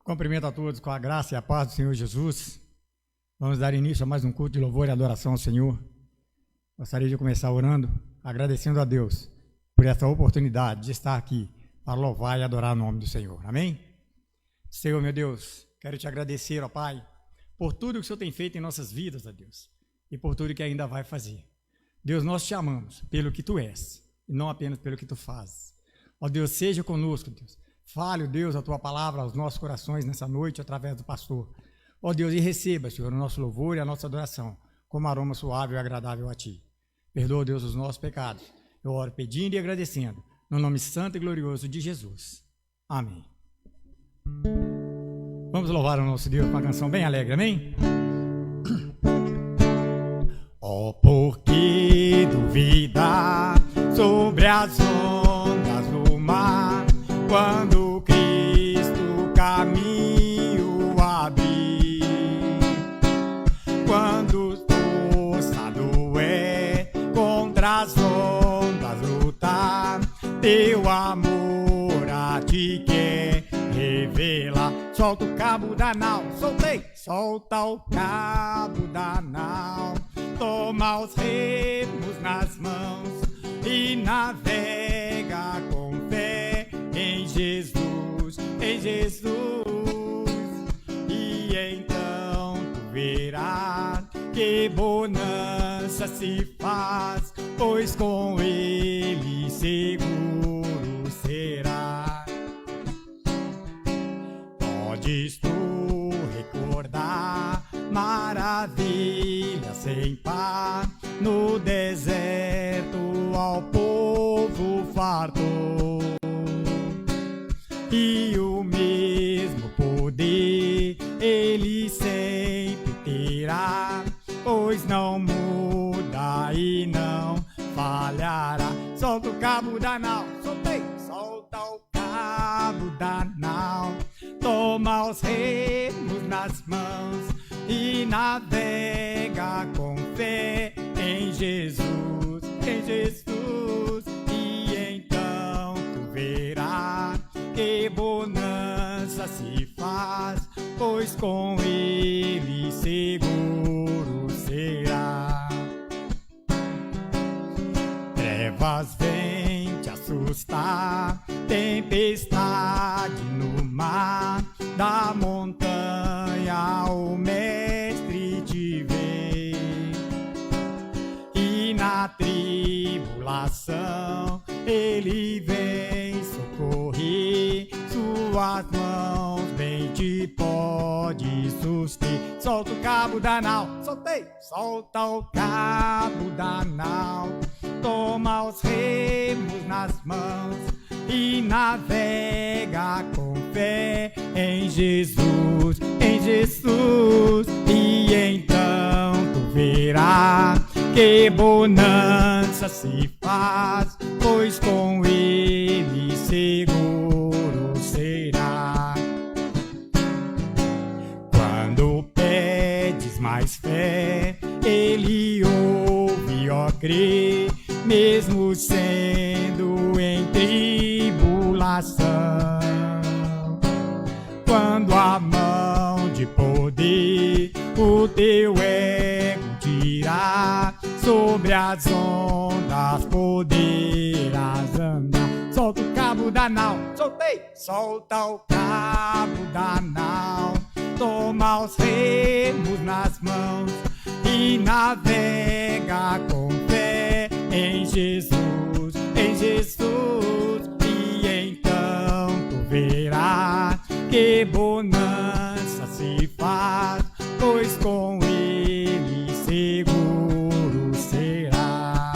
Cumprimento a todos com a graça e a paz do Senhor Jesus. Vamos dar início a mais um culto de louvor e adoração ao Senhor. Gostaria de começar orando, agradecendo a Deus por essa oportunidade de estar aqui para louvar e adorar o nome do Senhor. Amém? Senhor, meu Deus, quero te agradecer, ó Pai, por tudo que o Senhor tem feito em nossas vidas, ó Deus, e por tudo que ainda vai fazer. Deus, nós te amamos pelo que Tu és, e não apenas pelo que Tu fazes. Ó Deus, seja conosco, Deus. Fale, ó Deus, a Tua palavra aos nossos corações nessa noite, através do pastor. Ó Deus, e receba, Senhor, o nosso louvor e a nossa adoração, como aroma suave e agradável a Ti. Perdoa, Deus, os nossos pecados. Eu oro pedindo e agradecendo, no nome santo e glorioso de Jesus. Amém. Vamos louvar o nosso Deus com uma canção bem alegre, amém? Ó, por que duvidar sobre as ondas do mar, quando Cristo caminho abrir, quando forçado é contra as ondas lutar, teu amor a ti quer revelar. Solta o cabo da nau, soltei, solta o cabo da nau, toma os remos nas mãos e navega com fé em Jesus, em Jesus. E então tu verás que bonança se faz, pois com ele seguro será. Podes tu recordar maravilhas sem par, no deserto ao povo fartou, e o mesmo poder ele sempre terá, pois não muda e não falhará. Solta o cabo da nau, soltei, solta o cabo da nau, toma os remos nas mãos e navega com fé em Jesus, em Jesus. E então tu verás que bonança se faz, pois com ele seguro será. Trevas vêm te assustar, tempestade no mar, da montanha o mestre te vê, e na tribulação ele vem socorrer, suas mãos bem te pode suster. Solta o cabo da nau, soltei, solta o cabo da nau, toma os remos nas mãos e navega com fé em Jesus, em Jesus. E então tu verás que bonança se faz, pois com ele seguro será. Quando pedes mais fé, ele ouve, ó, crê, mesmo sendo em tribulação. Quando a mão de poder o teu ego tirar, sobre as ondas poderás andar. Solta o cabo da nau, soltei, solta o cabo da nau, toma os remos nas mãos e navega com fé em Jesus, em Jesus. E então tu verás que bonança se faz, pois com ele seguro será.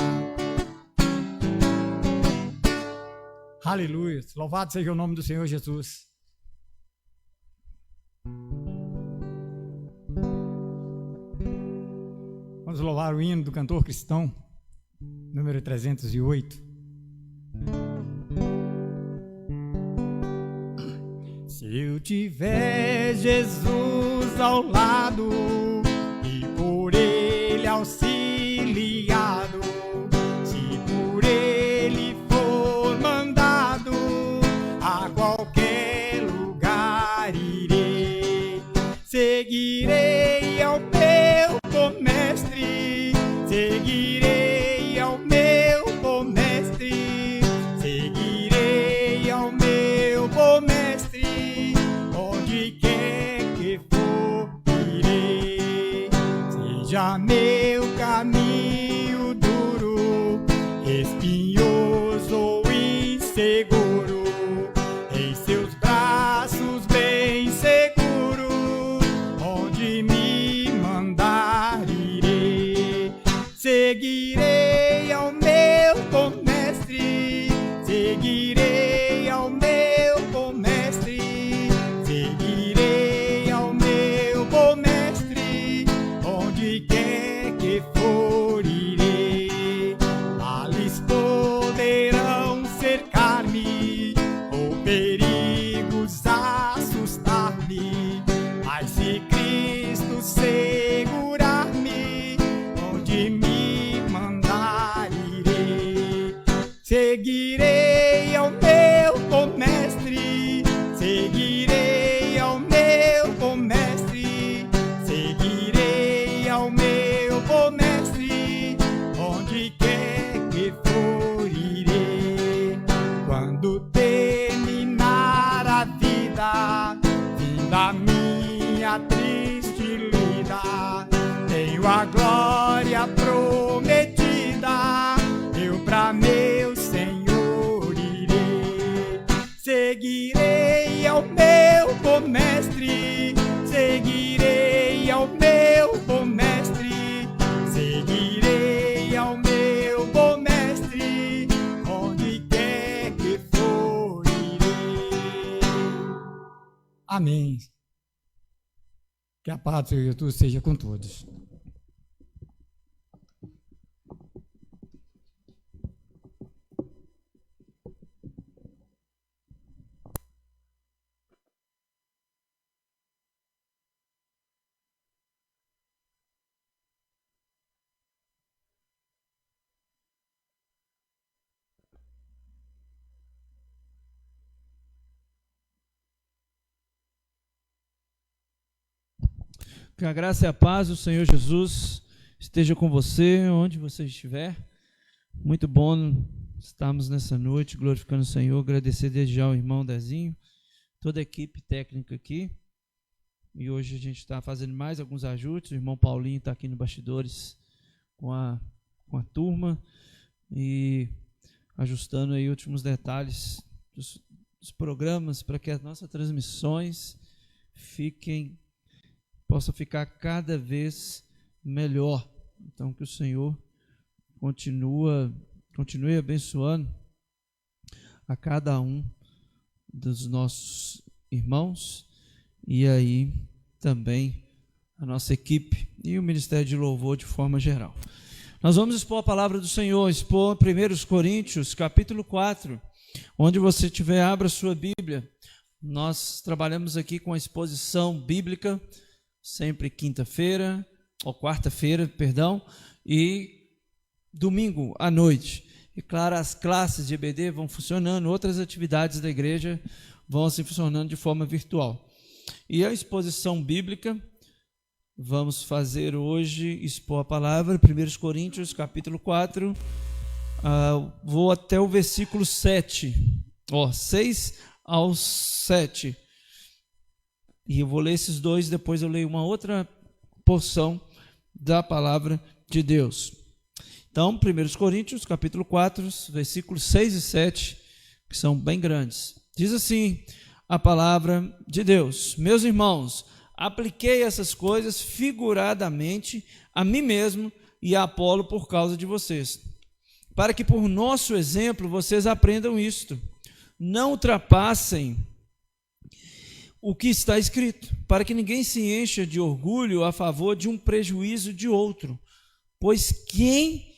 Aleluia, louvado seja o nome do Senhor Jesus. Vamos louvar o hino do cantor cristão, número 308. Se eu tiver Jesus ao lado e por ele auxiliado, se por ele for mandado, a qualquer lugar irei. seguro, em seus braços bem seguro, onde me mandar irei. Seguirei ao meu bom mestre, seguirei ao meu bom mestre, seguirei ao meu bom mestre, onde quer que for irei. Males poderão cercar-me, ou perigos assustar-me, mas se Cristo segurar-me, onde me mandar irei. Seguirei ao meu bom mestre, seguirei ao meu bom mestre, seguirei ao meu bom mestre, onde quer que for irei. Quando terminar a vida, fim da minha triste lida, tenho a glória prometida, eu pra meu Senhor irei. Seguirei ao meu bom mestre, seguirei ao meu bom mestre, seguirei ao meu bom mestre, onde quer que for irei. Amém. Que a paz do Senhor Jesus seja com todos. Que a graça e a paz do Senhor Jesus esteja com você, onde você estiver. Muito bom estarmos nessa noite glorificando o Senhor. Agradecer desde já ao irmão Dezinho, toda a equipe técnica aqui. E hoje a gente está fazendo mais alguns ajustes. O irmão Paulinho está aqui no bastidores com a turma e ajustando aí últimos detalhes dos programas para que as nossas transmissões possa ficar cada vez melhor. Então, que o Senhor continue abençoando a cada um dos nossos irmãos e aí também a nossa equipe e o Ministério de Louvor de forma geral. Nós vamos expor a palavra do Senhor, expor 1 Coríntios, capítulo 4, onde você estiver, abra sua Bíblia. Nós trabalhamos aqui com a exposição bíblica, sempre quinta-feira, ou quarta-feira, perdão, e domingo à noite. E claro, as classes de EBD vão funcionando, outras atividades da igreja vão assim funcionando de forma virtual. E a exposição bíblica, vamos fazer hoje, expor a palavra, 1 Coríntios, capítulo 4, vou até o versículo 7, 6 ao 7. E eu vou ler esses dois, depois eu leio uma outra porção da palavra de Deus. Então, 1 Coríntios, capítulo 4, versículos 6 e 7, que são bem grandes. Diz assim a palavra de Deus: meus irmãos, apliquei essas coisas figuradamente a mim mesmo e a Apolo por causa de vocês, para que por nosso exemplo vocês aprendam isto. Não ultrapassem o que está escrito, para que ninguém se encha de orgulho a favor de um prejuízo de outro. Pois quem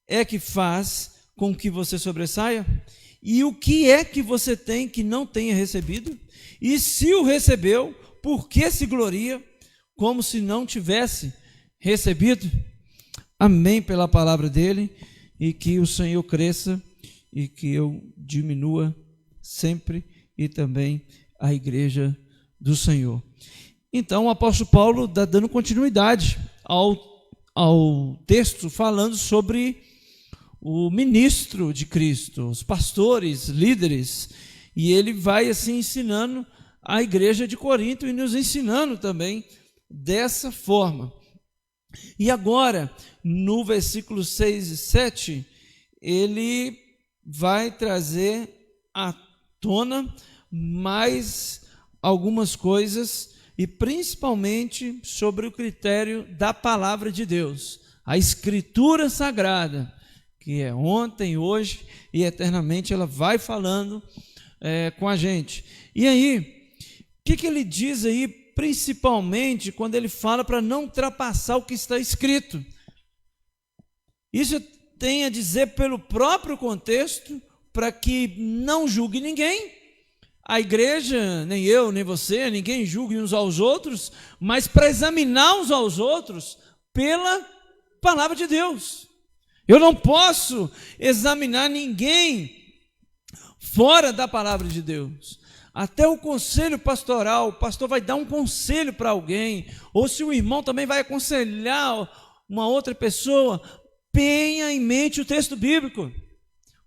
é que faz com que você sobressaia? E o que é que você tem que não tenha recebido? E se o recebeu, por que se gloria como se não tivesse recebido? Amém pela palavra dele, e que o Senhor cresça e que eu diminua sempre, e também a igreja do Senhor. Então o apóstolo Paulo está dando continuidade ao texto, falando sobre o ministro de Cristo, os pastores, líderes, e ele vai assim ensinando a igreja de Corinto e nos ensinando também dessa forma. E agora, no versículo 6 e 7, ele vai trazer à tona mais algumas coisas, e principalmente sobre o critério da palavra de Deus, a Escritura Sagrada, que é ontem, hoje e eternamente, ela vai falando com a gente. E aí, o que ele diz aí, principalmente quando ele fala para não ultrapassar o que está escrito? Isso tem a dizer pelo próprio contexto, para que não julgue ninguém. A igreja, nem eu, nem você, ninguém julgue uns aos outros, mas para examinar uns aos outros pela palavra de Deus. Eu não posso examinar ninguém fora da palavra de Deus. Até o conselho pastoral, o pastor vai dar um conselho para alguém, ou se o irmão também vai aconselhar uma outra pessoa, tenha em mente o texto bíblico. O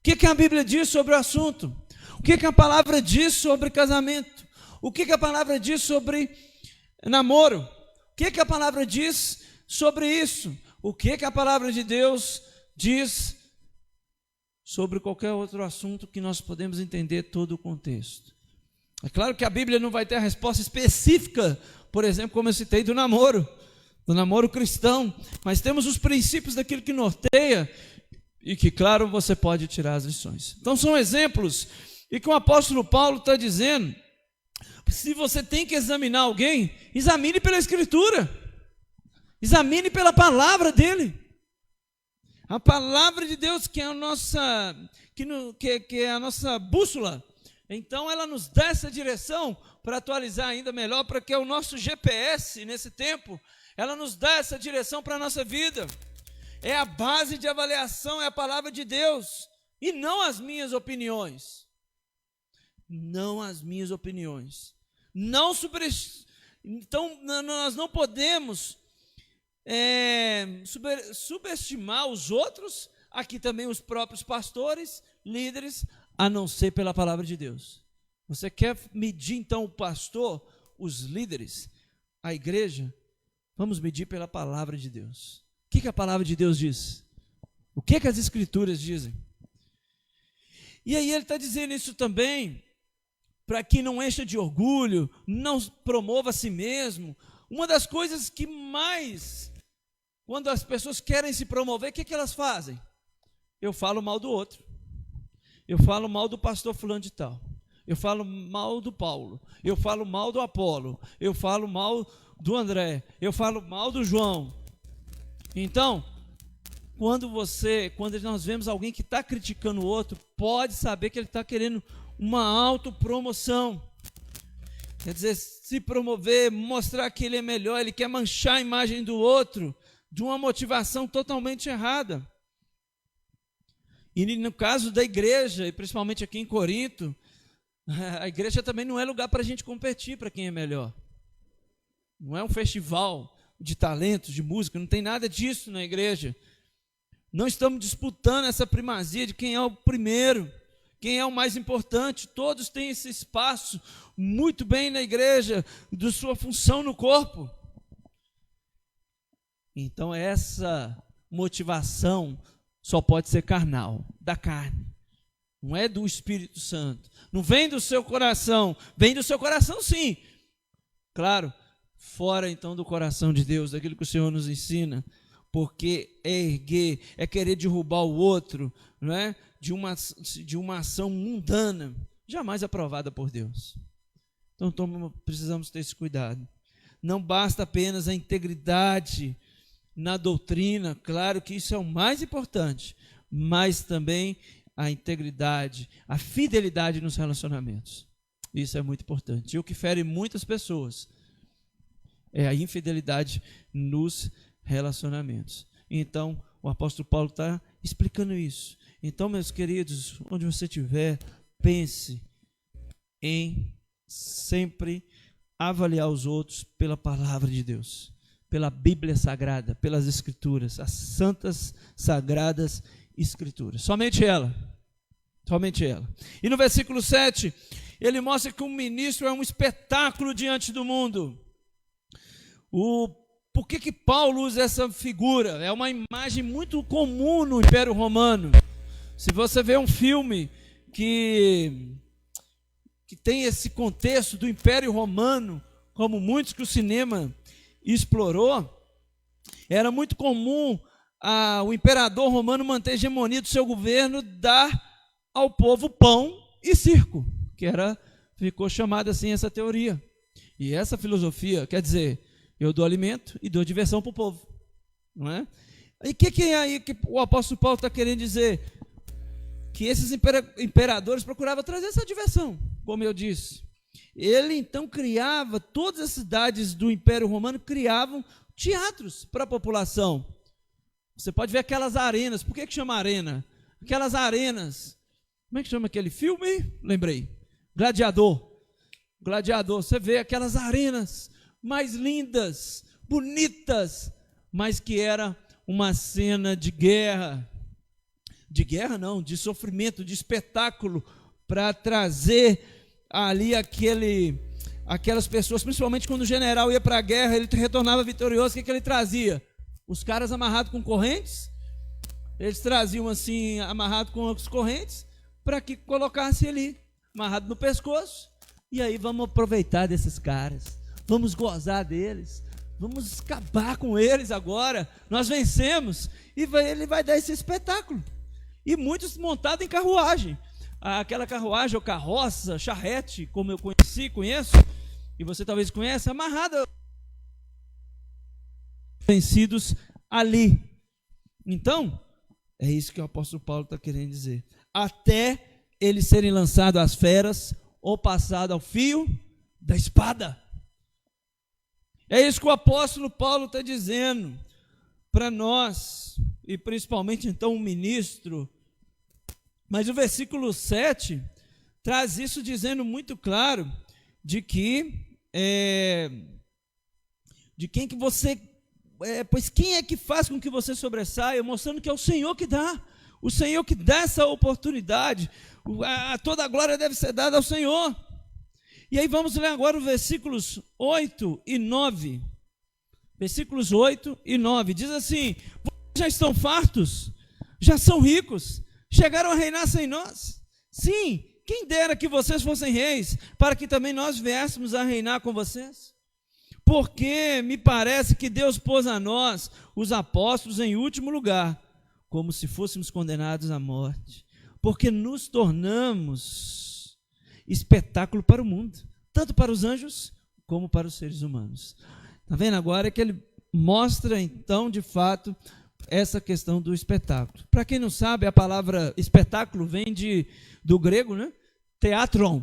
que a Bíblia diz sobre o assunto? O que a palavra diz sobre casamento? O que a palavra diz sobre namoro? O que a palavra diz sobre isso? O que a palavra de Deus diz sobre qualquer outro assunto que nós podemos entender todo o contexto? É claro que a Bíblia não vai ter a resposta específica, por exemplo, como eu citei do namoro cristão, mas temos os princípios daquilo que norteia e que, claro, você pode tirar as lições. Então são exemplos, e que o apóstolo Paulo está dizendo, se você tem que examinar alguém, examine pela Escritura, examine pela palavra dele, a palavra de Deus que é a nossa, que é a nossa bússola. Então ela nos dá essa direção para atualizar ainda melhor, para que é o nosso GPS nesse tempo, ela nos dá essa direção para a nossa vida. É a base de avaliação, é a palavra de Deus, e não as minhas opiniões. Não as minhas opiniões. Então nós não podemos subestimar os outros, aqui também os próprios pastores, líderes, a não ser pela palavra de Deus. Você quer medir então o pastor, os líderes, a igreja? Vamos medir pela palavra de Deus. O que a palavra de Deus diz? O que as Escrituras dizem? E aí ele está dizendo isso também, para que não encha de orgulho, não promova a si mesmo. Uma das coisas que mais, quando as pessoas querem se promover, o que elas fazem? Eu falo mal do outro. Eu falo mal do pastor fulano de tal. Eu falo mal do Paulo. Eu falo mal do Apolo. Eu falo mal do André. Eu falo mal do João. Então, quando nós vemos alguém que está criticando o outro, pode saber que ele está querendo uma autopromoção. Quer dizer, se promover, mostrar que ele é melhor, ele quer manchar a imagem do outro, de uma motivação totalmente errada. E no caso da igreja, e principalmente aqui em Corinto, a igreja também não é lugar para a gente competir para quem é melhor. Não é um festival de talentos, de música, não tem nada disso na igreja. Não estamos disputando essa primazia de quem é o primeiro, quem é o mais importante. Todos têm esse espaço muito bem na igreja, de sua função no corpo. Então essa motivação só pode ser carnal, da carne. Não é do Espírito Santo. Não vem do seu coração. Vem do seu coração, sim. Claro, fora então do coração de Deus, daquilo que o Senhor nos ensina. Porque é erguer, é querer derrubar o outro, não é? De uma ação mundana, jamais aprovada por Deus. Então precisamos ter esse cuidado. Não basta apenas a integridade na doutrina, claro que isso é o mais importante, mas também a integridade, a fidelidade nos relacionamentos. Isso é muito importante. E o que fere muitas pessoas é a infidelidade nos relacionamentos. Então, o apóstolo Paulo está explicando isso. Então, meus queridos, onde você estiver, pense em sempre avaliar os outros pela palavra de Deus, pela Bíblia Sagrada, pelas Escrituras, as santas, sagradas Escrituras. Somente ela. Somente ela. E no versículo 7, ele mostra que um ministro é um espetáculo diante do mundo. Por que Paulo usa essa figura? É uma imagem muito comum no Império Romano. Se você vê um filme que tem esse contexto do Império Romano, como muitos que o cinema explorou, era muito comum o imperador romano manter a hegemonia do seu governo, dar ao povo pão e circo, ficou chamada assim essa teoria. E essa filosofia quer dizer, eu dou alimento e dou diversão para o povo, não é? E o que é aí que o apóstolo Paulo está querendo dizer? Que esses imperadores procuravam trazer essa diversão, como eu disse. Ele então criava, todas as cidades do Império Romano criavam teatros para a população. Você pode ver aquelas arenas. Por que chama arena? Aquelas arenas. Como é que chama aquele filme? Lembrei. Gladiador. Gladiador. Você vê aquelas arenas mais lindas, bonitas, mas que era uma cena de guerra. De guerra não, de sofrimento, de espetáculo, para trazer ali aquelas pessoas, principalmente quando o general ia para a guerra, ele retornava vitorioso. O que ele trazia? Os caras amarrados com correntes, eles traziam assim, amarrado com as correntes, para que colocasse ali, amarrado no pescoço, e aí vamos aproveitar desses caras, vamos gozar deles, vamos acabar com eles agora, nós vencemos, e ele vai dar esse espetáculo, e muitos montados em carruagem, aquela carruagem ou carroça, charrete, como eu conheço, e você talvez conheça, amarrada, vencidos ali. Então, é isso que o apóstolo Paulo está querendo dizer. Até eles serem lançados às feras ou passados ao fio da espada. É isso que o apóstolo Paulo está dizendo para nós, e principalmente então o ministro. Mas o versículo 7 traz isso dizendo muito claro de que de quem que você pois quem é que faz com que você sobressaia, mostrando que é o Senhor que dá essa oportunidade, toda a glória deve ser dada ao Senhor. E aí vamos ler agora os versículos 8 e 9, versículos 8 e 9, diz assim: vocês já estão fartos, já são ricos, chegaram a reinar sem nós, sim, quem dera que vocês fossem reis, para que também nós viéssemos a reinar com vocês. Porque me parece que Deus pôs a nós, os apóstolos, em último lugar, como se fôssemos condenados à morte, porque nos tornamos espetáculo para o mundo, tanto para os anjos como para os seres humanos. Está vendo agora que ele mostra então de fato essa questão do espetáculo. Para quem não sabe, a palavra espetáculo vem do grego, né? Teatron,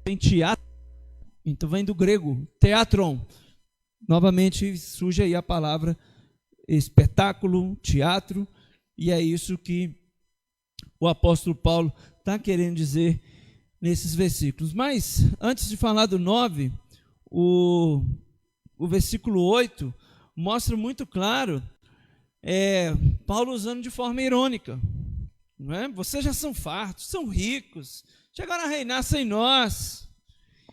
tem teatro. Então vem do grego, teatron. Novamente surge aí a palavra espetáculo, teatro, e é isso que o apóstolo Paulo está querendo dizer nesses versículos. Mas, antes de falar do 9, o versículo 8 mostra muito claro, Paulo usando de forma irônica, não é? Vocês já são fartos, são ricos, chegaram a reinar sem nós.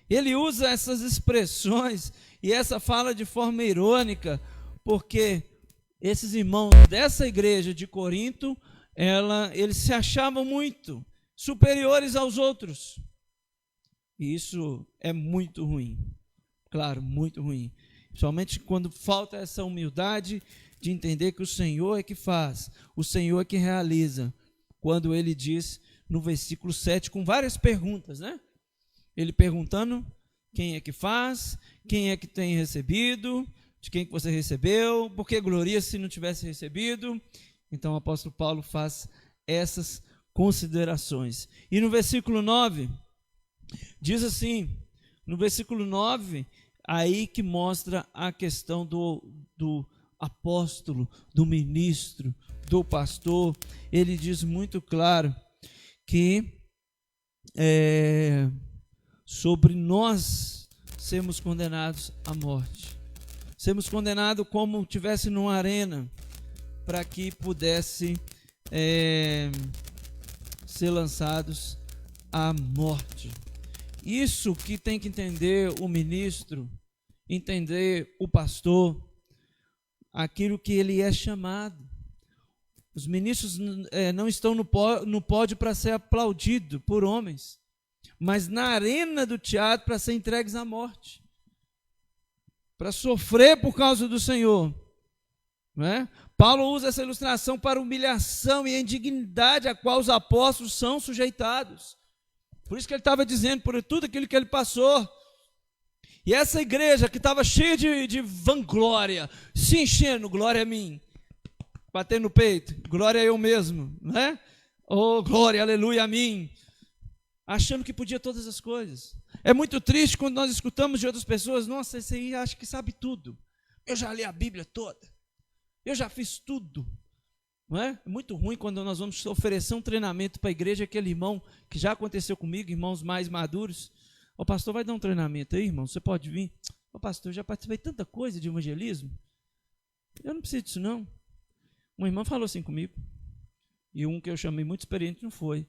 Ele usa essas expressões e essa fala de forma irônica, porque esses irmãos dessa igreja de Corinto, eles se achavam muito superiores aos outros. E isso é muito ruim, claro, muito ruim. Principalmente quando falta essa humildade de entender que o Senhor é que faz, o Senhor é que realiza. Quando ele diz no versículo 7, com várias perguntas, né? Ele perguntando quem é que faz, quem é que tem recebido, de quem que você recebeu, por que gloria se não tivesse recebido. Então o apóstolo Paulo faz essas considerações. E no versículo 9, diz assim, no versículo 9, aí que mostra a questão do apóstolo, do ministro, do pastor. Ele diz muito claro que sobre nós sermos condenados à morte, sermos condenados como tivesse numa arena, para que pudesse ser lançados à morte. Isso que tem que entender o ministro, entender o pastor, aquilo que ele é chamado. Os ministros não estão no pódio para ser aplaudido por homens, mas na arena do teatro para ser entregues à morte, para sofrer por causa do Senhor. Não é? Paulo usa essa ilustração para a humilhação e a indignidade a qual os apóstolos são sujeitados. Por isso que ele estava dizendo por tudo aquilo que ele passou. E essa igreja que estava cheia de vanglória, se enchendo, glória a mim, batendo no peito, glória a eu mesmo, não é? Oh, glória, aleluia a mim, achando que podia todas as coisas. É muito triste quando nós escutamos de outras pessoas: nossa, esse aí acha que sabe tudo, eu já li a Bíblia toda, eu já fiz tudo. Não é? É muito ruim quando nós vamos oferecer um treinamento para a igreja, aquele irmão, que já aconteceu comigo, irmãos mais maduros: o pastor vai dar um treinamento aí, irmão, você pode vir? O pastor, eu já participei de tanta coisa de evangelismo, eu não preciso disso não. Uma irmã falou assim comigo, e um que eu chamei muito experiente não foi.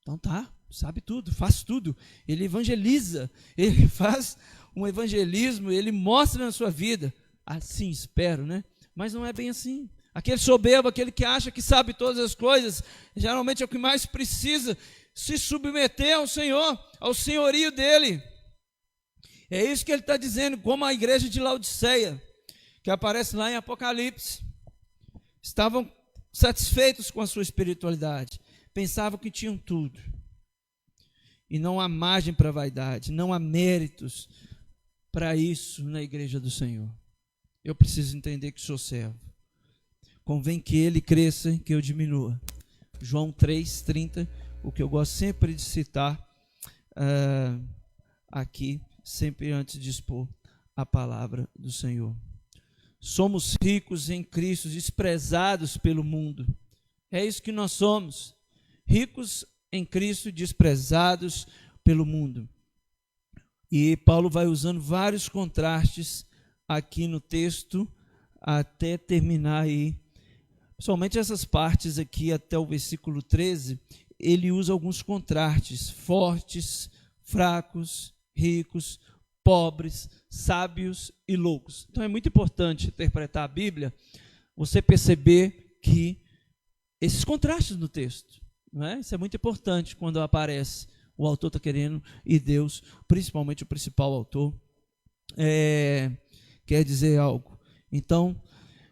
Então tá, sabe tudo, faz tudo. Ele evangeliza, ele faz um evangelismo, ele mostra na sua vida. Assim espero, né? Mas não é bem assim. Aquele soberbo, aquele que acha que sabe todas as coisas, geralmente é o que mais precisa se submeter ao Senhor, ao senhorio dele. É isso que ele está dizendo, como a igreja de Laodiceia, que aparece lá em Apocalipse. Estavam satisfeitos com a sua espiritualidade, pensavam que tinham tudo, e não há margem para vaidade, não há méritos para isso na igreja do Senhor. Eu preciso entender que sou servo, convém que ele cresça e que eu diminua. João 3,30, o que eu gosto sempre de citar aqui, sempre antes de expor a palavra do Senhor. Somos ricos em Cristo, desprezados pelo mundo. É isso que nós somos, ricos em Cristo, desprezados pelo mundo. E Paulo vai usando vários contrastes aqui no texto, até terminar aí. Somente essas partes aqui, até o versículo 13, ele usa alguns contrastes: fortes, fracos, ricos, pobres, sábios e loucos. Então é muito importante interpretar a Bíblia, você perceber que esses contrastes no texto, não é? Isso é muito importante quando aparece, o autor está querendo, e Deus, principalmente o principal autor, quer dizer algo. Então,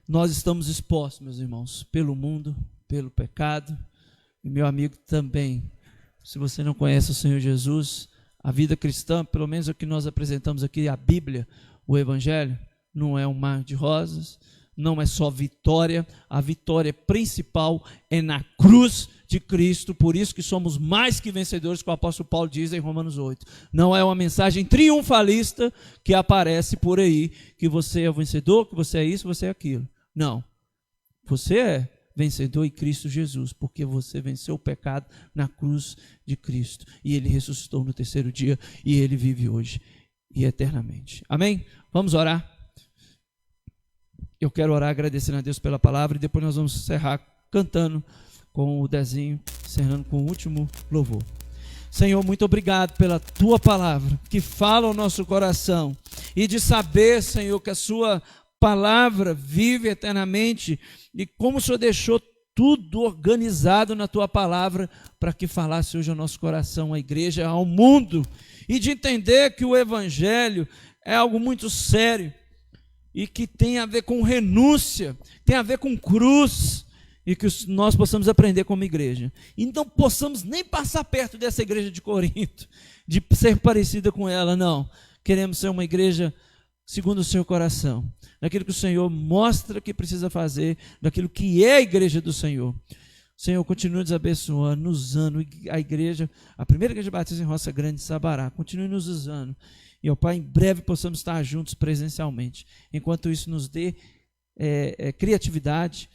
nós estamos expostos, meus irmãos, pelo mundo, pelo pecado, e meu amigo também. Se você não conhece o Senhor Jesus, a vida cristã, pelo menos o que nós apresentamos aqui, a Bíblia, o Evangelho, não é um mar de rosas, não é só vitória. A vitória principal é na cruz de Cristo, por isso que somos mais que vencedores, como o apóstolo Paulo diz em Romanos 8. Não é uma mensagem triunfalista que aparece por aí, que você é o vencedor, que você é isso, você é aquilo. Não, você é vencedor em Cristo Jesus, porque você venceu o pecado na cruz de Cristo, e ele ressuscitou no terceiro dia, e ele vive hoje e eternamente. Amém? Vamos orar. Eu quero orar agradecendo a Deus pela palavra, e depois nós vamos encerrar cantando com o Dezinho, encerrando com o último louvor. Senhor, muito obrigado pela tua palavra, que fala ao nosso coração, e de saber, Senhor, que a sua palavra vive eternamente, e como o Senhor deixou tudo organizado na tua palavra para que falasse hoje ao nosso coração, à igreja, ao mundo, e de entender que o evangelho é algo muito sério e que tem a ver com renúncia, tem a ver com cruz, e que nós possamos aprender como igreja, e não possamos nem passar perto dessa igreja de Corinto, de ser parecida com ela. Não, queremos ser uma igreja segundo o seu coração, daquilo que o Senhor mostra que precisa fazer, daquilo que é a igreja do Senhor. Senhor, continue nos abençoando, nos usando, a igreja, a primeira igreja batista em Roça Grande, Sabará, continue nos usando, e, ó Pai, em breve possamos estar juntos presencialmente. Enquanto isso, nos dê criatividade,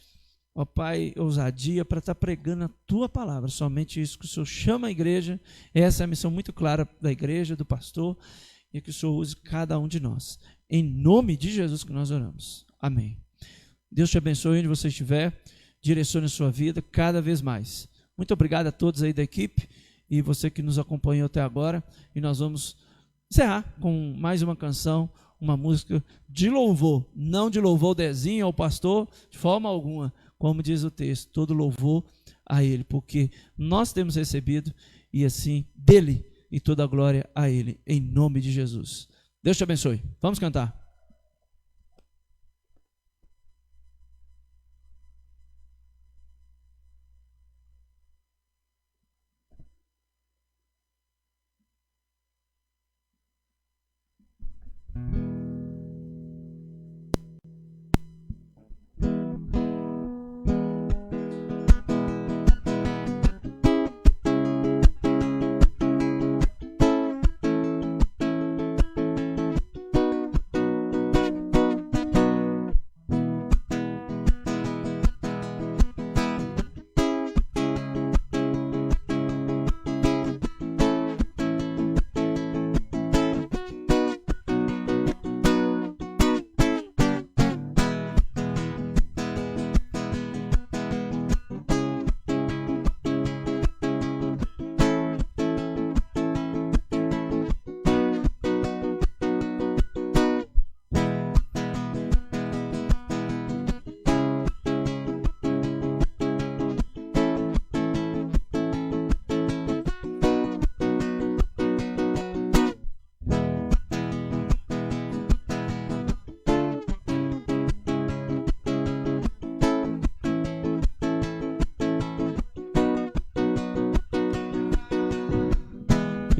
ó Pai, ousadia para estar pregando a tua palavra. Somente isso que o Senhor chama a igreja. Essa é a missão muito clara da igreja, do pastor, e que o Senhor use cada um de nós. Em nome de Jesus que nós oramos. Amém. Deus te abençoe onde você estiver, direcione a sua vida cada vez mais. Muito obrigado a todos aí da equipe e você que nos acompanhou até agora, e nós vamos encerrar com mais uma canção, uma música de louvor, não de louvor Dezinho ao pastor, de forma alguma, como diz o texto, todo louvor a Ele, porque nós temos recebido e assim dele e toda a glória a Ele, em nome de Jesus. Deus te abençoe. Vamos cantar.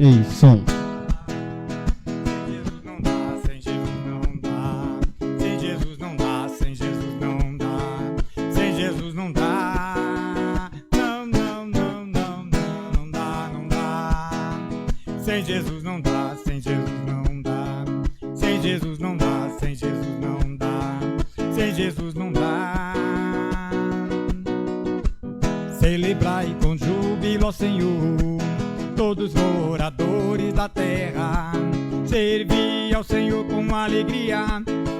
Ei, som. Sem Jesus não dá, sem Jesus não dá, sem Jesus não dá, sem Jesus não dá, não, não, não, não, não, não dá, não dá. Sem Jesus não dá, sem Jesus não dá, sem Jesus não dá, sem Jesus não dá, sem Jesus não dá. Celebrai com júbilo ao Senhor, todos os moradores da terra, servi ao Senhor com alegria,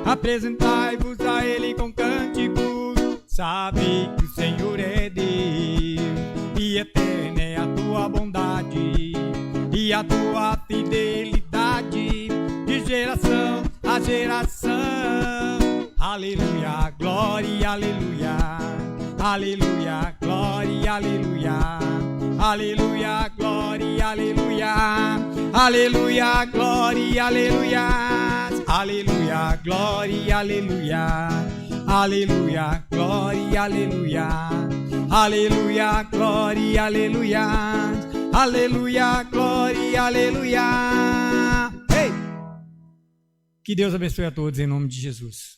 apresentai-vos a Ele com cânticos, sabe que o Senhor é Deus, e eterna é a tua bondade, e a tua fidelidade, de geração a geração. Aleluia, glória, aleluia, aleluia, glória, aleluia. Aleluia, glória, aleluia. Aleluia, glória, aleluia. Aleluia, glória, aleluia. Aleluia, glória, aleluia. Aleluia, glória, aleluia. Aleluia, glória, aleluia. Ei! Que Deus abençoe a todos em nome de Jesus.